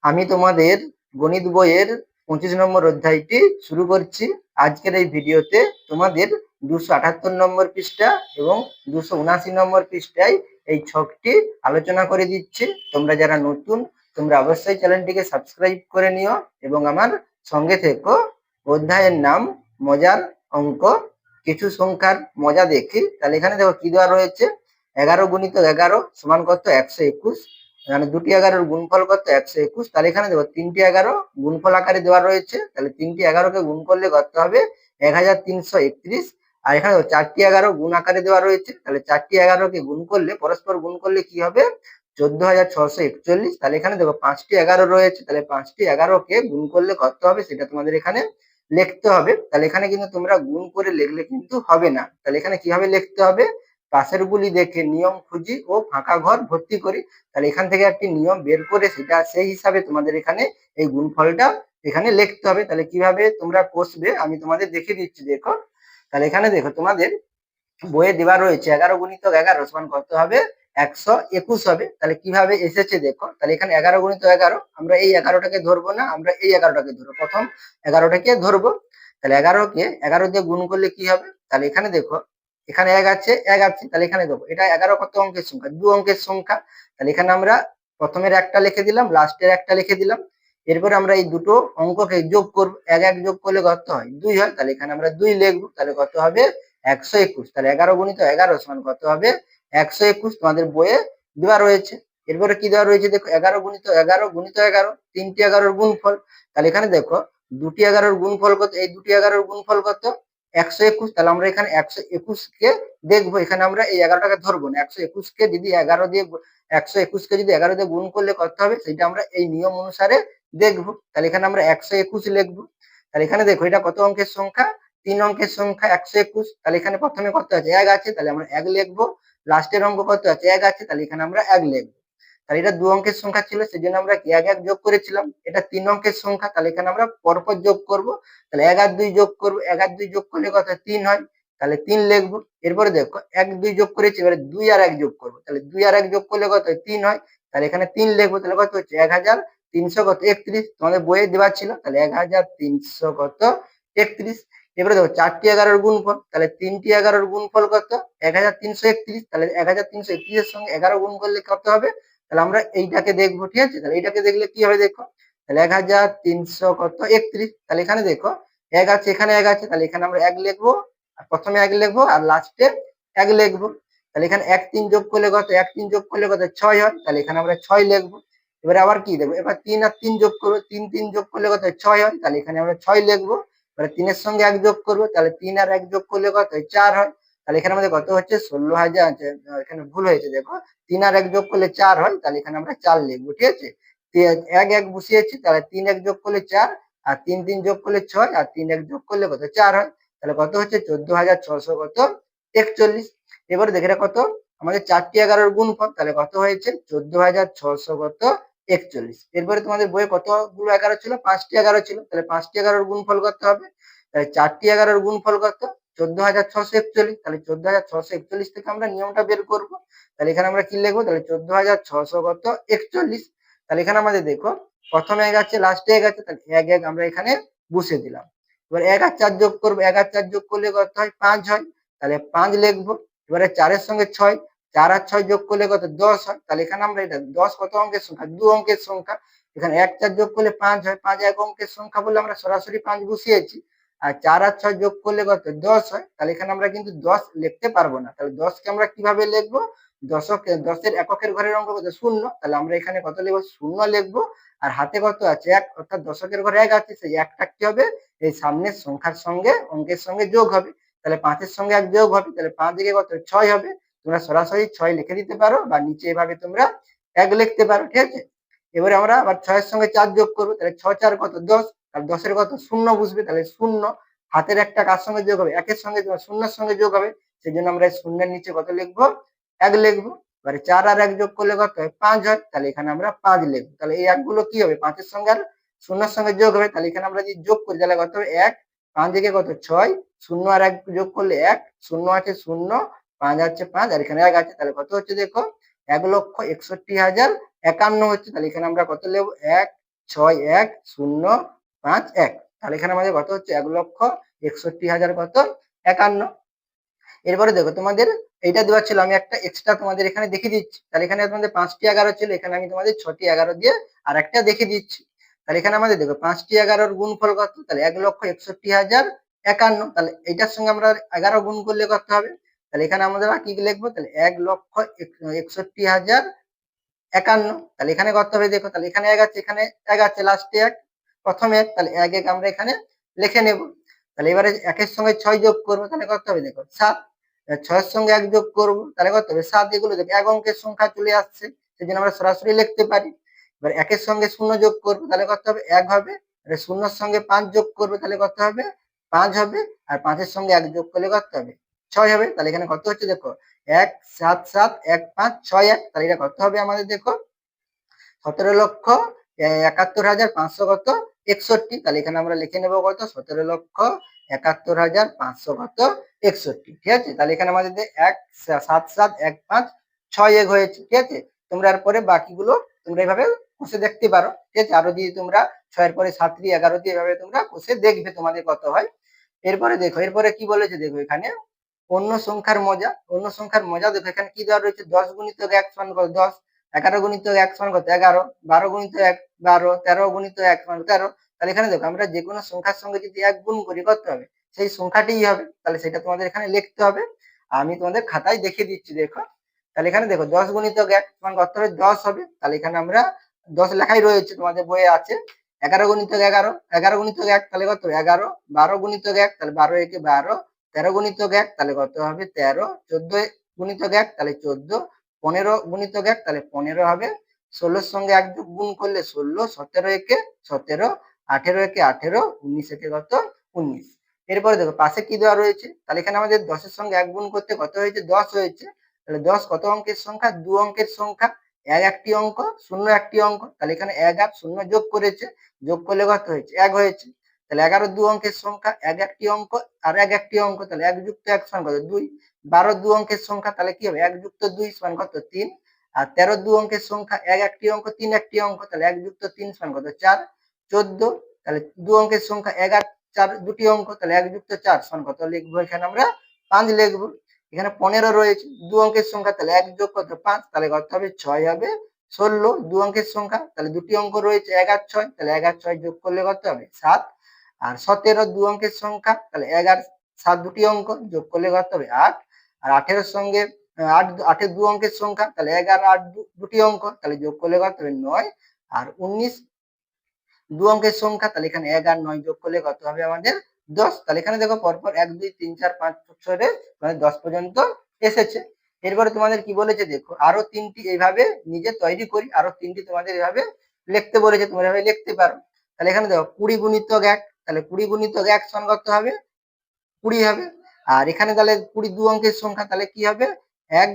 আমি তোমাদের গণিত বইয়ের 25 নম্বর অধ্যায়টি শুরু করছি। আজকের এই ভিডিওতে তোমাদের 278 নম্বর পৃষ্ঠা এবং 279 নম্বর পৃষ্ঠায় এই ছকটি আলোচনা করে দিচ্ছি। তোমরা যারা নতুন, তোমরা অবশ্যই চ্যানেলটিকে সাবস্ক্রাইব করে নিও এবং আমার সঙ্গে থেকো। অধ্যায়ের নাম মজার অঙ্ক। কিছু সংখ্যার মজা দেখি। তাহলে এখানে দেখো কি দেওয়া রয়েছে, 11 গুণিত 11 সমান কত, 121। এখানে দুটি 11-এর গুণফল কত, 121। তাহলে এখানে দেখো তিনটি 11 গুণফল আকারে দেওয়া রয়েছে। তাহলে তিনটি 11-কে গুণ করলে কত হবে, 1331। আর এখানে চারটি 11 গুণ আকারে দেওয়া রয়েছে। তাহলে চারটি 11-কে গুণ করলে, পরস্পর গুণ করলে কি হবে, 14,641। তাহলে এখানে দেখো পাঁচটি 11 রয়েছে। তাহলে পাঁচটি 11-কে গুণ করলে কত হবে সেটা তোমাদের এখানে লিখতে হবে। তাহলে এখানে কিন্তু তোমরা গুণ করে লিখলে কিন্তু হবে না। তাহলে এখানে কিভাবে লিখতে হবে, পাশের গুলি দেখে নিয়ম খুঁজি ও ফাঁকা ঘর ভর্তি করি। তাহলে এখান থেকে একটি নিয়ম বের করে সেটা সেই হিসাবে তোমাদের এখানে এই গুণফলটা এখানে লিখতে হবে। তাহলে কিভাবে তোমরা কষবে আমি তোমাদের দেখিয়ে দিচ্ছি, দেখো। তাহলে এখানে দেখো তোমাদের বইয়ে দেওয়া রয়েছে 11 গুণিত 11 সমান কত হবে, 121 হবে। তাহলে কিভাবে এসেছে দেখো। তাহলে এখানে 11 গুণিত 11, আমরা এই 11টাকে ধরবো না, আমরা এই 11টাকে ধরবো, প্রথম 11টাকে ধরবো। তাহলে 11-কে 11 দিয়ে গুণ করলে কি হবে, তাহলে এখানে দেখো এখানে এক আছে, এক আছে। তাহলে এখানে দেখো এটা 11 কত অঙ্কের সংখ্যা, 2 অঙ্কের সংখ্যা। তাহলে এখানে আমরা প্রথমের একটা লিখে দিলাম, লাস্টের একটা লিখে দিলাম। এরপরে আমরা এই দুটো অঙ্ককে যোগ করবো, এক এক যোগ করলে কত হয়, 2 হয়। তাহলে এখানে আমরা 2 লিখবো। তাহলে কত হবে, 121। তাহলে 11 গুণিত 11 সমান কত হবে, 121। তোমাদের বইয়ে দেওয়া রয়েছে। এরপরে কি দেওয়া রয়েছে দেখো, 11 গুণিত 11 গুণিত 11, তিনটি 11-এর গুণফল। তাহলে এখানে দেখো দুটি 11-এর গুণফল কত, এই দুটি 11-এর গুণফল কত, 121। তাহলে আমরা এখানে 121-কে দেখবো। এখানে আমরা এই 11টাকে ধরবো না, 121-কে যদি 11 দিয়ে 121-কে যদি 11 দিয়ে গুণ করলে কত হবে সেটা আমরা এই নিয়ম অনুসারে দেখবো। তাহলে এখানে আমরা 121 লিখবো। তাহলে এখানে দেখো এটা কত অঙ্কের সংখ্যা, 3 অঙ্কের সংখ্যা 121। তাহলে এখানে প্রথমে কত আছে, এক আছে। তাহলে আমরা এক লিখবো। লাস্টের অঙ্ক কত আছে, এক আছে। তাহলে এখানে আমরা এক লিখবো। তাহলে এটা 2 অঙ্কের সংখ্যা ছিল, সেজন্য আমরা এক এক যোগ করেছিলাম। এটা 3 অঙ্কের সংখ্যা, তাহলে এখানে আমরা পরপর যোগ করব। তাহলে 1 আর 2 যোগ করব, 1 আর 2 যোগ করলে কত, 3 হয়। তাহলে 3 লিখবো। এরপরে দেখো 1 2 যোগ করেছি, এবারে 2 আর 1 যোগ করব। তাহলে 2 আর 1 যোগ করলে কত হয়, 3 হয়। তাহলে এখানে 3 লিখবো। তাহলে কত হচ্ছে, 1300 কত, 31। তোমাদের বইয়ে দেওয়া ছিল। তাহলে 1300 কত, 31। এবারে দেখো চারটি 11-এর গুণফল। তাহলে তিনটি 11-এর গুণফল কত, 1331। তাহলে 1331 এর সঙ্গে 11 গুণ করলে কত হবে, তাহলে আমরা এইটাকে দেখবো, ঠিক আছে। তাহলে এইটাকে দেখলে কি হবে দেখো, তাহলে 1300 কত, 31। তাহলে এখানে দেখো এক আছে, এখানে এক আছে। তাহলে এখানে আমরা এক লিখবো, আর প্রথমে এক লিখবো আর লাস্টে এক লিখবো। তাহলে এখানে 1 3 যোগ করলে কত, 1 3 যোগ করলে কত, 6 হয়। তাহলে এখানে আমরা 6 লিখবো। এবারে আবার কি দেবো, এবার 3 আর 3 যোগ করবো, 3 3 যোগ করলে কত, 6 হয়। তাহলে এখানে আমরা 6 লিখবো। এবারে 3-এর সঙ্গে 1 যোগ করবো, তাহলে 3 আর 1 যোগ করলে কত হয়, 4 হয়। তাহলে এখানে আমাদের কত হচ্ছে, 16,000। এখানে ভুল হয়েছে দেখো, 3 আর 1 যোগ করলে 4 হয়। তাহলে এখানে আমরা 4 লিখবো, ঠিক আছে। 1 1 বসিয়েছি, তাহলে 3 1 যোগ করলে 4, আর 3 3 যোগ করলে 6, আর 3 1 যোগ করলে কত, 4 হয়। তাহলে কত হচ্ছে, 14,600 কত, 41। এবারে দেখে কত, আমাদের চারটি 11-এর গুণফল। তাহলে কত হয়েছে, 14,600 কত, 41। এরপরে তোমাদের বইয়ে কতগুলো 11 ছিল, 5টি 11 ছিল। তাহলে 5টি 11-এর গুণফল কত হবে, তাহলে চারটি 11-এর গুণফল কত, 14,641। তাহলে 14,641 থেকে আমরা নিয়মটা বের করবো। তাহলে এখানে আমরা কি লিখবো, তাহলে 14,600 কত, 41। তাহলে এখানে আমাদের দেখো প্রথমে এক আছে, লাস্টে এক আছে। তাহলে এক এক আমরা এখানে বসে দিলাম। এবার 1 আর 4 যোগ করবো, 1 আর 4 যোগ করলে কত হয়, 5 হয়। তাহলে 5 লিখবো। এবারে 4-এর সঙ্গে 6, 4 আর 6 যোগ করলে কত, 10 হয়। তাহলে এখানে আমরা এটা 10 কত অঙ্কের সংখ্যা, 2 অঙ্কের সংখ্যা। এখানে 1 4 যোগ করলে 5 হয়, 5 এক অঙ্কের সংখ্যা বলে আমরা সরাসরি 5 বসিয়েছি। আর 4 আর 6 যোগ করলে কত, 10 হয়। তাহলে এখানে আমরা কিন্তু 10 লিখতে পারবো না। তাহলে 10-কে আমরা কিভাবে লিখবো, 10-এর এককের ঘরের অঙ্ক কত, 0। তাহলে আমরা এখানে কত লিখবো, 0 লিখবো। আর হাতে কত আছে, 1, অর্থাৎ দশকের ঘরে 1 আছে। সেই 1টা কি হবে, এই সামনের সংখ্যার সঙ্গে, অঙ্কের সঙ্গে যোগ হবে। তাহলে 5-এর সঙ্গে 1 যোগ হবে। তাহলে 5 দিকে কত, 6 হবে। তোমরা সরাসরি 6 লিখে দিতে পারো, বা নিচে এভাবে তোমরা 1 লিখতে পারো, ঠিক আছে। এবারে আমরা আবার 6-এর সঙ্গে 4 যোগ করবো। তাহলে 6 4 কত, 10। আর 10-এর কত, 0 বসবে। তাহলে 0 হাতের একটা কার সঙ্গে যোগ হবে, 1-এর সঙ্গে, 0-এর সঙ্গে যোগ হবে। সেই জন্য আমরা 0-এর নিচে কত লিখবো, 1 লিখবো। এবারে 4 আর 1 যোগ করলে কত হয়, 5 হয়। তাহলে এখানে আমরা 5 লিখবো। তাহলে এই 1 গুলো কি হবে, 5-এর সঙ্গে আর 0-এর সঙ্গে যোগ হবে। তাহলে এখানে আমরা যদি যোগ করি, তাহলে কত হবে, 1, 5 দিকে কত, 6, 0 আর 1 যোগ করলে 1, 0 আছে 0, 5 আছে 5, আর এখানে 1 আছে। তাহলে কত হচ্ছে দেখো, 1,61,051 হচ্ছে। তাহলে এখানে আমরা কত লিখবো, 1 61,051। তাহলে এখানে আমাদের কত হচ্ছে 1,61,000 কত 51। এরপরে দেখো তোমাদের এইটা দেওয়া ছিল, আমি একটা এক্সট্রা তোমাদের এখানে দেখিয়ে দিচ্ছি। তাহলে এখানে তোমাদের 5টি 11 ছিল, এখানে আমি তোমাদের 6টি 11 দিয়ে আর একটা দেখিয়ে দিচ্ছি। তাহলে এখানে আমাদের দেখো 5টি 11-র গুণফল কত, তাহলে 1,61,051। তাহলে এইটার সঙ্গে আমরা 11 গুণ করলে কত হবে, তাহলে এখানে আমরা কি লিখবো, তাহলে 1,61,051। তাহলে এখানে কত হবে দেখো, তাহলে এখানে এক আছে, এখানে এক আছে, লাস্টে এক, প্রথমে এক, তাহলে এক এক আমরা এখানে লিখে নেব। তাহলে এবারে একের সঙ্গে 6 যোগ করবো, তাহলে কত হবে দেখো 7। 6-এর সঙ্গে 1 যোগ করবো, তাহলে কত হবে 7। এগুলো দেখো এক অঙ্কের সংখ্যা চলে আসছে, সেই জন্য আমরা সরাসরি লিখতে পারি। এবার একের সঙ্গে 0 যোগ করবো, তাহলে কত হবে 1 হবে। 0-র সঙ্গে 5 যোগ করবো, তাহলে কত হবে 5 হবে। আর 5-এর সঙ্গে 1 যোগ করলে কত হবে 6 হবে। তাহলে এখানে কত হচ্ছে দেখো 1,7,7,1,5,6,1। তাহলে এটা কত হবে আমাদের দেখো 17,71,500 কত 61। তাহলে এখানে আমরা লিখে নেবো কত 17,71,500 কত 61। ঠিক আছে, তাহলে এখানে আমাদের 1,7,7,1,5,6 হয়েছে। ঠিক আছে, তোমরা এরপরে বাকিগুলো তোমরা এইভাবে কষে দেখতে পারো। ঠিক আছে, আরো যদি তোমরা 6-এর পরে 7 দিয়ে 11 দিয়ে এভাবে তোমরা কষে দেখবে তোমাদের কত হয়। এরপরে দেখো, এরপরে কি বলেছে দেখো, এখানে অন্য সংখ্যার মজা। অন্য সংখ্যার মজা দেখো, এখানে কি দেওয়া রয়েছে 10 গুণিতক 1 সমান কত 10, 11 গুণিতক 1 সমান কত 11, 12 গুণিতক 1 12, 13 গুণিতক 1 সমান 13। তাহলে এখানে দেখো আমরা যে কোনো সংখ্যার সঙ্গে যদি 1 গুণ করি কত হবে, সেই সংখ্যাটিই হবে। তাহলে সেটা তোমাদের এখানে লিখতে হবে, আমি তোমাদের খাতায় দেখিয়ে দিচ্ছি দেখো। তাহলে এখানে দেখো 10 গুণিতক 1 সমান কত হবে 10 হবে। তাহলে এখানে আমরা 10 লেখাই রয়েছে, তোমাদের বইয়ে আছে। 11 গুণিতক 11, 11 গুণিতক 1 তাহলে কত 11, 12 গুণিতক 1 তাহলে 12 একে 12, 13 গুণিতক 1 তাহলে কত হবে 13, 14 গুণিতক 1 তাহলে 14, 15 গুণিতক 1 তাহলে 15 হবে। 16-র সঙ্গে 1 যোগ গুণ করলে 16, 17 একে 17, 18 একে 18, 19 একে কত 19। এরপরে দেখো পাশে কি দেওয়া রয়েছে, তাহলে এখানে আমাদের 10-এর সঙ্গে 1 গুণ করতে কত হয়েছে 10 হয়েছে। তাহলে 10 কত অঙ্কের সংখ্যা 2 অঙ্কের সংখ্যা, 1 একটি অঙ্ক, 0 একটি অঙ্ক। তাহলে এখানে 1 আর 0 যোগ করেছে, যোগ করলে কত হয়েছে 1 হয়েছে। তাহলে 11 2 অঙ্কের সংখ্যা, 1 একটি অঙ্ক আর 1 একটি অঙ্ক, তাহলে 1 যুক্ত 1 সমান কত 2। 12 2 অঙ্কের সংখ্যা, তাহলে কি হবে 1 যুক্ত 2 সমান কত 3। আর 13 2 অঙ্কের সংখ্যা, 1 একটি অঙ্ক 3 একটি অঙ্ক, তাহলে 1 যুক্ত 3 সমান কত 4। 14 তাহলে 2 অঙ্কের সংখ্যা, 1 আর 4 দুটি অঙ্ক, তাহলে 1 যুক্ত 4 সমান কত লিখবো, এখানে আমরা 5 লিখবো। এখানে 15 রয়েছে 2 অঙ্কের সংখ্যা, তাহলে 1 যোগ কত 5, তাহলে কত হবে 6 হবে। 16 2 অঙ্কের সংখ্যা, তাহলে দুটি অঙ্ক রয়েছে 1 আর 6, তাহলে 1 আর 6 যোগ করলে কত হবে 7। আর 17 2 অঙ্কের সংখ্যা, তাহলে 1 আর 7 দুটি অঙ্ক, যোগ করলে কত হবে 8। আর 18-এর সঙ্গে 8 2 অঙ্কের সংখ্যা, তাহলে 1 আর 8 দুটি অঙ্ক, তাহলে যোগ করলে কত হবে 9। আর 19 2 অঙ্কের সংখ্যা, তাহলে এখানে 1 আর 9 যোগ করলে কত হবে আমাদের 10। তাহলে এখানে দেখো পরপর 1 2 3 4 5 6 মানে 10 পর্যন্ত এসেছে। এরপরে তোমাদের কি বলেছে দেখো, আরো 3টি এইভাবে নিজে তৈরি করি, আরো 3টি তোমাদের এইভাবে লিখতে বলেছে, তোমরা এভাবে লিখতে পারো। তাহলে এখানে দেখো 20 গুণিতক 1, তাহলে 20 গুণিতক 1 সমান কত হবে 20 হবে। আর এখানে তাহলে 20 2 অঙ্কের সংখ্যা, তাহলে কি হবে 1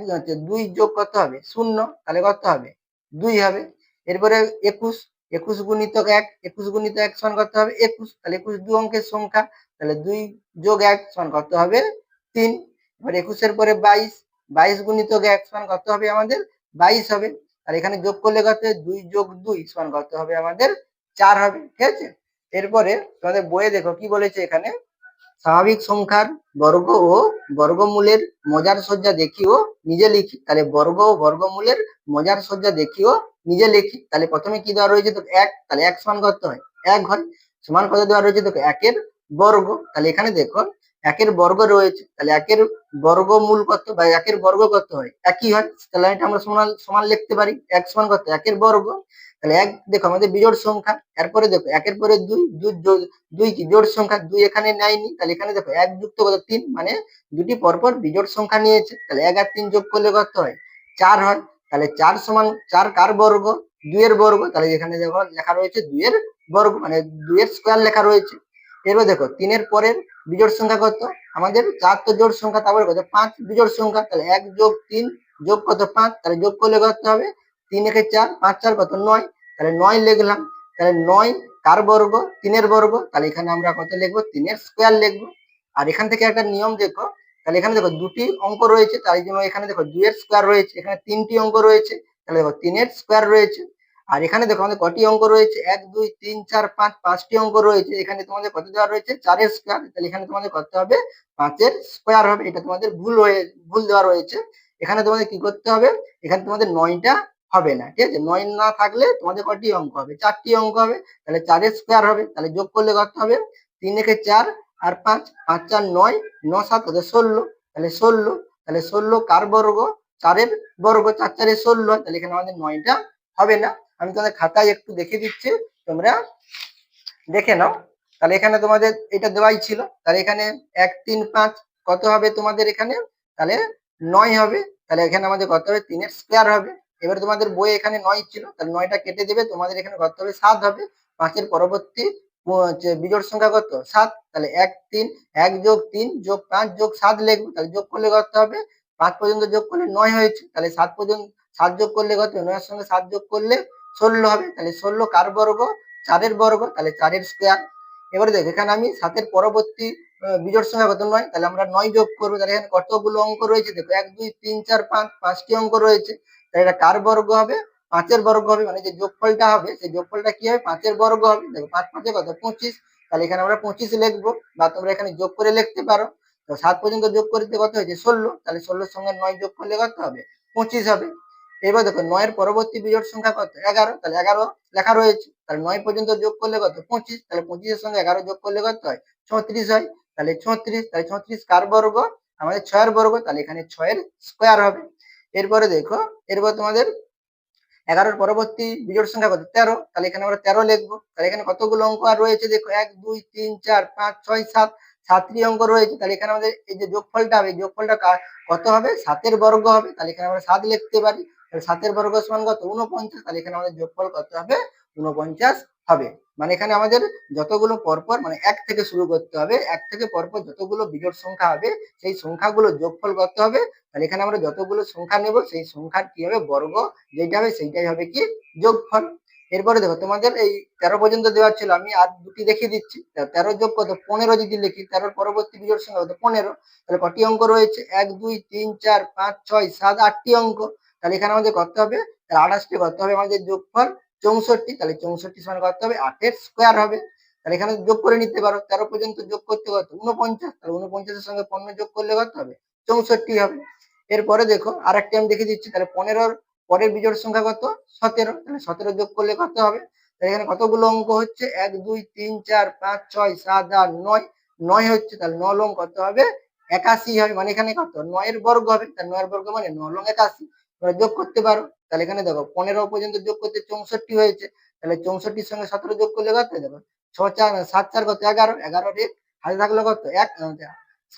2 যোগ কত হবে 0, তাহলে কত হবে 2 হবে। এরপরে 21, 21 গুণিতক 1, 21 গুণিতক 1 সমান কত হবে 21, তাহলে 21 2 অঙ্কের সংখ্যা, তাহলে 2 যোগ 1 সমান কত হবে 3। এবার 21-এর পরে 22, 22 গুণিতক 1 সমান কত হবে আমাদের 22 হবে। আর এখানে যোগ করলে কত হবে 2 যোগ 2 সমান কত হবে আমাদের 4 হবে। ঠিক আছে, এরপরে তোমাদের বইয়ে দেখো কি বলেছে, এখানে স্বাভাবিক সংখ্যার বর্গ ও বর্গমূলের মজার সজ্জা দেখিও নিজে লিখি। তাহলে বর্গ ও বর্গমূলের মজার সজ্জা দেখিও নিজে লিখি। তাহলে প্রথমে কি দেওয়া রয়েছে তো 1, তাহলে 1 সমান কত হয় 1 হয়, সমান কত দেওয়া রয়েছে তো 1-এর বর্গ। তাহলে এখানে দেখো 1-এর বর্গ রয়েছে, তাহলে 1-এর বর্গমূল কত বা 1-এর বর্গ কত হয় একই হয়, তাহলে এটা আমরা সমান সমান লিখতে পারি 1 সমান কত 1-এর বর্গ। তাহলে 1 দেখো আমাদের বিজোড় সংখ্যা, এরপরে দেখো 1-এর পরে 2, 2 কি জোড় সংখ্যা, 2 এখানে নেয়নি, তাহলে এখানে দেখো 1 যুক্ত কত 3, মানে দুটি পরপর বিজোড় সংখ্যা নিয়েছে, তাহলে 1 আর 3 যোগ করলে কত হয় 4 হয়। তাহলে 4 সমান 4 কার বর্গ 2 এর বর্গ, তাহলে এখানে দেখো লেখা রয়েছে 2 এর বর্গ, মানে 2 এর স্কয়ার লেখা রয়েছে। এরপর দেখো 3 এর পরের বিজোড় সংখ্যা কত আমাদের 4 তো জোড় সংখ্যা, তারপরে কত 5 বিজোড় সংখ্যা, তাহলে 1 যোগ 3 যোগ কত 5, তাহলে যোগ করলে কত হবে 3 একে 4, 5 4 কত 9, তাহলে 9 লিখলাম। তাহলে 9 কার বর্গ 3 এর বর্গ, তাহলে এখানে আমরা কত লিখবো 3 এর স্কয়ার লিখবো। আর এখান থেকে একটা নিয়ম দেখো, তাহলে এখানে দেখো দুটি অঙ্ক রয়েছে, তাই জন্য এখানে দেখো 2 এর স্কয়ার রয়েছে, এখানে 3টি অঙ্ক রয়েছে, তাহলে দেখো 3 এর স্কয়ার রয়েছে। আর এখানে দেখো আমাদের কটি অঙ্ক রয়েছে, 1 2 3 4 5, 5টি অঙ্ক রয়েছে। এখানে তোমাদের কত দেওয়া রয়েছে, 4 এর স্কয়ার। তাহলে এখানে তোমাদের করতে হবে 5 এর স্কয়ার হবে। এটা তোমাদের ভুল দেওয়া রয়েছে। এখানে তোমাদের কি করতে হবে, এখানে তোমাদের 9টা হবে না, ঠিক আছে? 9 না থাকলে তোমাদের কটি অঙ্ক হবে, 4টি অঙ্ক হবে। তাহলে 4 এর স্কয়ার হবে, তাহলে যোগ করলে কত হবে, 3 একে 4 আর 5, 5 4 9, 9 7 কত 16। তাহলে 16, তাহলে 16 কার বর্গ, 4 এর বর্গ, 4 4 16। তাহলে এখানে আমাদের 9টা হবে না। আমি তোমাদের খাতায় একটু দেখে দিচ্ছি, তোমরা দেখে নাও। তাহলে এখানে তোমাদের এটা দেওয়াই ছিল। তাহলে এখানে 1 3 5 কত হবে তোমাদের এখানে, তাহলে 9 হবে। তাহলে এখানে আমাদের কত হবে, 3 এর স্কয়ার হবে। এবার তোমাদের বই এখানে 9 ছিল, তাহলে 9টা কেটে দেবে, তোমাদের এখানে কত হবে, 7 হবে। 5 এর পরবর্তী বিজোড় সংখ্যা কত, 7। তাহলে 1 3, 1 যোগ 3 যোগ 5 যোগ 7 লিখবো। তাহলে যোগ করলে কত হবে, 5 পর্যন্ত যোগ করলে 9 হয়েছে। তাহলে 7 পর্যন্ত 7 যোগ করলে কত, 9 এর সঙ্গে 7 যোগ করলে 16 হবে। তাহলে 16 কার বর্গ, 4 এর বর্গ, তাহলে 4 এর স্কয়ার। এবারে দেখো এখানে আমি 7 এর পরবর্তী বিজোড় সংখ্যা কত, 9। তাহলে আমরা 9 যোগ করবো। তাহলে এখানে কতগুলো অঙ্ক রয়েছে দেখো, 1 2 3 4 5, 5টি অঙ্ক রয়েছে। তাহলে এটা কার বর্গ হবে, 5 এর বর্গ হবে। মানে যে যোগফলটা হবে, সেই যোগফলটা কি হবে, 5 এর বর্গ হবে। দেখো 5 5 কত, 25। তাহলে এখানে আমরা 25 লিখবো, বা তোমরা এখানে যোগ করে লিখতে পারো। তো 7 পর্যন্ত যোগ করতে কত হয়েছে, 16। তাহলে 16 এর সঙ্গে 9 যোগ করলে কত হবে, 25 হবে। এবার দেখো 9 এর পরবর্তী বিজোড় সংখ্যা কত, 11। তাহলে 11 লেখা রয়েছে। তাহলে 9 পর্যন্ত যোগ করলে কত, 25। তাহলে 25 এর সঙ্গে 11 যোগ করলে কত হয়, 34 হয়। তাহলে 34, তাহলে 34 কার বর্গ, আমাদের 6 এর বর্গ। তাহলে এখানে 6 এর স্কয়ার হবে। এরপরে দেখো, এরপর তোমাদের 11 এর পরবর্তী বিজোড় সংখ্যা কত, 13। তাহলে এখানে আমরা 13 লিখবো। তাহলে এখানে কতগুলো অঙ্ক আর রয়েছে দেখো, 1 2 3 4 5 6 7, 7টি অঙ্ক রয়েছে। তাহলে এখানে আমাদের এই যে যোগফলটা হবে, যোগফলটা কত হবে, 7 এর বর্গ হবে। তাহলে এখানে আমরা 7 লিখতে পারি। তাহলে 7 এর বর্গ সমান কত, 49। তাহলে এখানে আমাদের যোগফল কত হবে, 49 হবে। মানে এখানে আমাদের যতগুলো পরপর, মানে 1 থেকে শুরু করতে হবে, 1 থেকে পরপর যতগুলো বিজোড় সংখ্যা হবে, সেই সংখ্যাগুলো যোগফল করতে হবে। তাহলে এখানে আমরা যতগুলো সংখ্যা নেব, সেই সংখ্যার কি হবে, বর্গ যেটা হবে সেইটাই হবে কি, যোগফল। এরপরে দেখো তোমাদের এই 13 পর্যন্ত দেওয়া ছিল, আমি আর দুটি দেখিয়ে দিচ্ছি। 13 যোগ কত, 15 যদি লিখি, 13 পরবর্তী বিজোড় সংখ্যা কত, 15। তাহলে কটি অঙ্ক রয়েছে, 1 2 3 4 5 6 7 8টি অঙ্ক। তাহলে এখানে আমাদের কত হবে, 28টি কত হবে আমাদের যোগফল, 64। তাহলে 64 সমান কত হবে, 8 এর স্কয়ার হবে। তাহলে এখানে যোগ করে নিতে পারো, 13 পর্যন্ত যোগ করতে কত, 49। তাহলে 49 এর সঙ্গে 15 যোগ করলে কত হবে, 64 হবে। এরপরে দেখো আরেকটি আমি দেখিয়ে দিচ্ছি। তাহলে 15 পরের বিজোড় সংখ্যা কত, 17। তাহলে 17 যোগ করলে কত হবে, তাহলে এখানে কতগুলো অঙ্ক হচ্ছে, 1 2 3 4 5 6 7 8 9, 9 হচ্ছে। তাহলে 9 লং কত হবে, 81 হবে। মানে এখানে কত, 9 এর বর্গ হবে। তাহলে 9 এর বর্গ মানে 9 লং 81। তোমরা যোগ করতে পারো। তাহলে এখানে দেখো 15 পর্যন্ত যোগ করতে 64 হয়েছে। তাহলে 64 এর সঙ্গে 17 যোগ করলে কত, দেখো 6 4 7 4 কত, 11, 11 এর হাতে থাকলো কত, 1,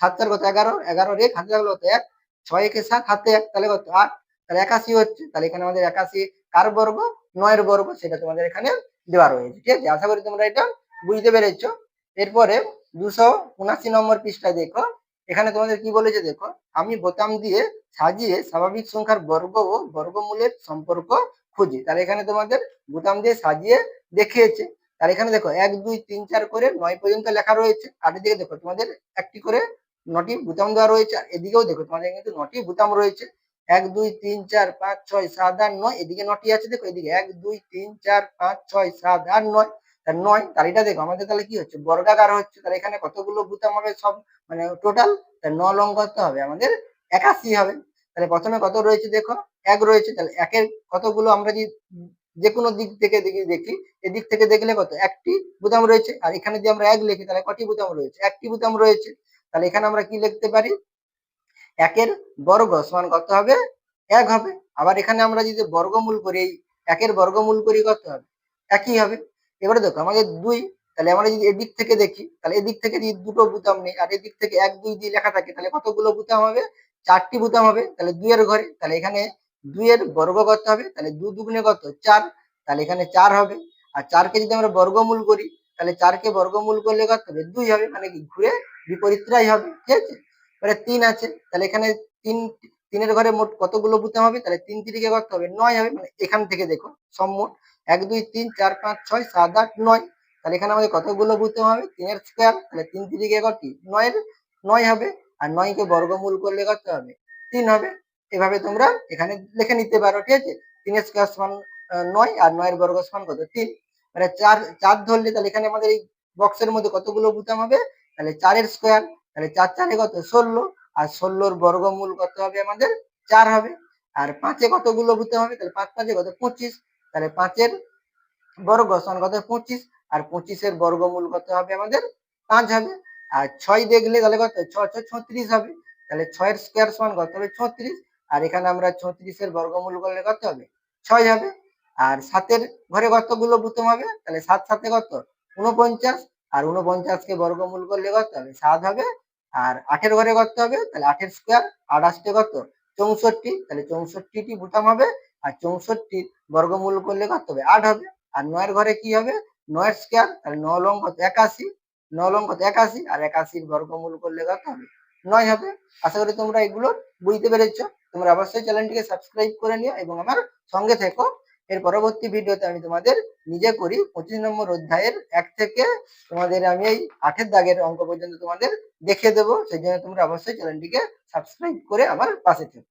7 4 কত, 11, 11 এর হাতে থাকলো কত, 1, 6 একে 7, হাতে 1, তাহলে কত, 8। তাহলে 81 হচ্ছে। তাহলে এখানে আমাদের 81 কার বর্গ, 9 এর বর্গ, সেটা তোমাদের এখানে দেওয়া রয়েছে। ঠিক আছে, আশা করি তোমরা এটা বুঝতে পেরেছো। এরপরে 279 নম্বর পৃষ্ঠায় দেখো, এখানে তোমাদের কি বলেছে দেখো, আমি বোতাম দিয়ে সাজিয়ে স্বাভাবিক সংখ্যার বর্গ ও বর্গমূলের সম্পর্ক খুঁজি। তাহলে এখানে তোমাদের বোতাম দিয়ে সাজিয়ে দেখিয়েছে। তাহলে এখানে দেখো 1 2 3 4 করে 9 পর্যন্ত লেখা রয়েছে। আর এদিকে দেখো তোমাদের একটি করে 9টি বোতাম দেওয়া রয়েছে। আর এদিকেও দেখো তোমাদের কিন্তু 9টি বোতাম রয়েছে। 1 2 3 4 5 6 7 8 9, এদিকে 9টি আছে। দেখো এদিকে 1 2 3 4 5 6 7 8 9, 9। তাহলে এটা দেখো আমাদের তাহলে কি হচ্ছে, বর্গাকার হচ্ছে। তাহলে এখানে কতগুলো বোতাম হবে, সব মানে টোটাল 9 লং কত হবে আমাদের, 81 হবে। তাহলে প্রথমে কত রয়েছে দেখো, 1 রয়েছে। তাহলে 1 এর কতগুলো আমরা যদি যে কোনো দিক থেকে দেখি, এদিক থেকে দেখলে কত, একটি বোতাম রয়েছে। আর এখানে যদি আমরা 1 লিখি, তাহলে কটি বোতাম রয়েছে, একটি বোতাম রয়েছে। তাহলে এখানে আমরা কি লিখতে পারি, 1 এর বর্গ সমান কত হবে, 1 হবে। আবার এখানে আমরা যদি বর্গমূল করি, এই 1 এর বর্গমূল করি কত হবে, একই হবে। এবারে দেখো আমাদের 2, তাহলে আমরা যদি এদিক থেকে দেখি, তাহলে এদিক থেকে যদি দুটো বোতাম নেই, আর এদিক থেকে 1 2 দিয়ে লেখা থাকে, তাহলে কতগুলো বোতাম হবে, 4টি বোতাম হবে। তাহলে 2 এর ঘরে, তাহলে এখানে 2 এর বর্গ কত হবে, তাহলে 2 দুগুণে কত, 4। তাহলে এখানে 4 হবে। আর 4 কে যদি আমরা বর্গমূল করি, তাহলে 4 কে বর্গমূল করলে কত হবে, 2 হবে। মানে কি ঘুরে বিপরীতটাই হবে। ঠিক আছে, এবারে 3 আছে। তাহলে এখানে 3, 3 এর ঘরে মোট কতগুলো বোতাম হবে, তাহলে 3 3 কত হবে, 9 হবে। মানে এখান থেকে দেখো সম্মোট 1 2 3 4 5 6 7 8 9। তাহলে এখানে আমাদের কতগুলো বোতাম হবে, 3 এর স্কয়ার। তাহলে 3 3 কত, 9 এর 9 হবে। আর 9 কে বর্গমূল করলে কত হবে, 3 হবে। এভাবে তোমরা এখানে লিখে নিতে পারো। ঠিক আছে, 3 এর স্কয়ার সমান 9, আর 9 এর বর্গ সমান কত 3। মানে 4 ধরলে তাহলে এখানে আমাদের এই বক্সের মধ্যে কতগুলো বোতাম হবে, তাহলে 4 এর স্কোয়ার, তাহলে 4 4 কত 16, আর 16 এর বর্গমূল কত হবে আমাদের 4 হবে। আর 5 কতগুলো বোতাম হবে, তাহলে 5 5 কত 25, তাহলে 5 এর বর্গ সমান কত 25, আর 25 এর বর্গমূল কত হবে আমাদের 5 হবে। আর 6 দেখলে তাহলে কত 6 6 36 হবে, তাহলে 6 এর স্কোয়ার সমান কত হবে 36, আর এখানে আমরা 36 এর বর্গমূল করলে কত হবে 6 হবে। আর 7 এর ঘরে কতগুলো বোতাম হবে, তাহলে 7 7 কত 49, আর 49 কে বর্গমূল করলে কত হবে 7 হবে। আর 8 এর ঘরে কত হবে, তাহলে 8 এর স্কোয়ার 28 কত 64, তাহলে 64টি বোতাম হবে, আর 64 বর্গমূল করলে কত হবে 8 হবে। আর 9 এর ঘরে কি হবে 9 এর স্কোয়ার, তাহলে 9 লং কত 81, 9 লং কত 81, আর 81 বর্গমূল করলে কত হবে 9 হবে। আশা করি তোমরা এগুলো বুঝতে পেরেছো। তোমরা অবশ্যই চ্যানেলটিকে সাবস্ক্রাইব করে নিও এবং আমার সঙ্গে থেকো। এর পরবর্তী ভিডিওতে আমি তোমাদের নিজে করি 25 নম্বর অধ্যায়ের 1 থেকে তোমাদের আমি এই 8 এর দাগের অঙ্ক পর্যন্ত তোমাদের দেখিয়ে দেবো। সেই জন্য তোমরা অবশ্যই চ্যানেলটিকে সাবস্ক্রাইব করে আমার পাশে থেকো।